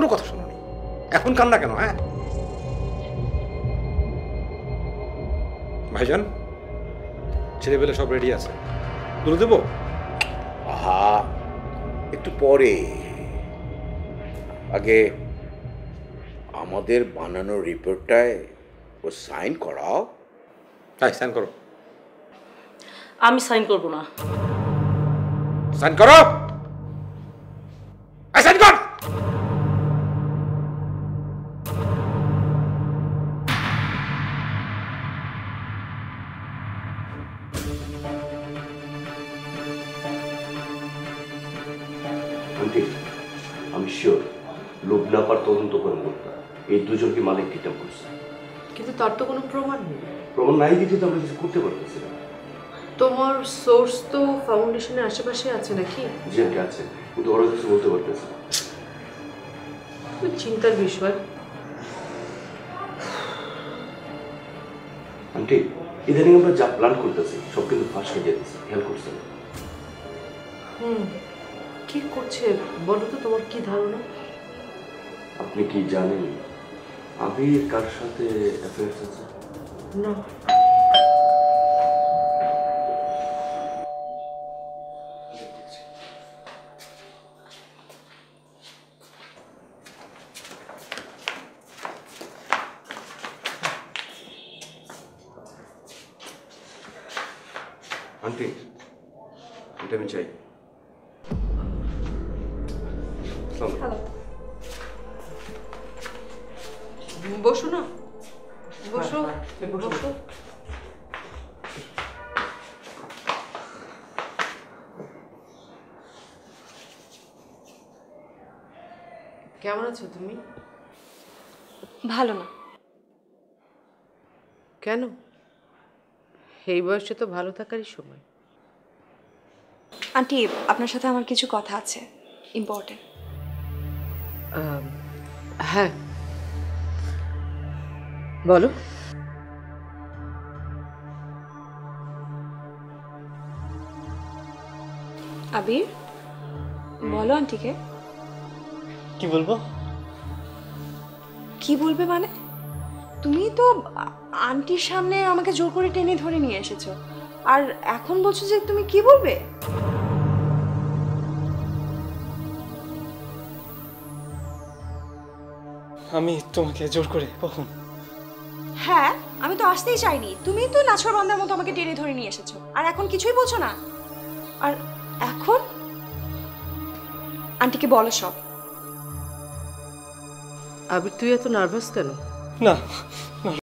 কোনো কথা শোনোনি, এখন কান্না কেন? হ্যাঁ ভাইজান, ছেলেবেলে সব রেডি আছে, তুলে দেবো? আহা, একটু পরে, আগে আমাদের বানানো রিপোর্টটায় ও সাইন করাও। তাই সাইন করো। আমি সাইন করব না। সাইন করো, সাইন কর। আন্টি, আমি শিওর লুবনাপার তদন্ত কর্মকর্তা এই দুজনকে মালিক কিডন্যাপ করছে। কিন্তু তার তো কোনো প্রমাণ নেই। প্রমাণ নাই দিতে তো আমরা কিছু করতে পারতেছি না। তোমার সোর্স তো ফাউন্ডেশনের আশেপাশে আছে নাকি? জি আন্টি আছে, কিন্তু ওরা কিছু বলতে পারতেছে না। খুব চিন্তার বিষয়। আন্টি, ইদানিং আমরা যা প্ল্যান করতেছি সব কিন্তু ফাঁস হয়ে যেতেছে, খেয়াল করছেন? কি করছে বলো তো, তোমার কি ধারণা? আপনি কি জানেন আবির কার সাথে অ্যাফেয়ার্স আছে? না। আন্টি, এটা আমি চাই। বসো না, বসো বসো। কেমন আছো তুমি? ভালো না। কেন? এই বয়সে তো ভালো থাকারই সময়। আন্টি, আপনার সাথে আমার কিছু কথা আছে, ইম্পর্টেন্ট। হ্যাঁ বলো। আবির, বলো আন্টিকে। কি বলবো? কি বলবে মানে? তুমি তো আন্টির সামনে আমাকে জোর করে টেনে ধরে নিয়ে এসেছো, আর এখন বলছো যে তুমি কি বলবে? আমি তোমাকে জোর করে কখন? হ্যাঁ, আমি তো আসতেই চাইনি, তুমি তো নাছর বান্দার মতো আমাকে টেনে ধরে নিয়ে এসেছো, আর এখন কিছুই বলছো না। আর এখন আন্টিকে বলো সব। আবির, তুই এত নার্ভাস কেন? না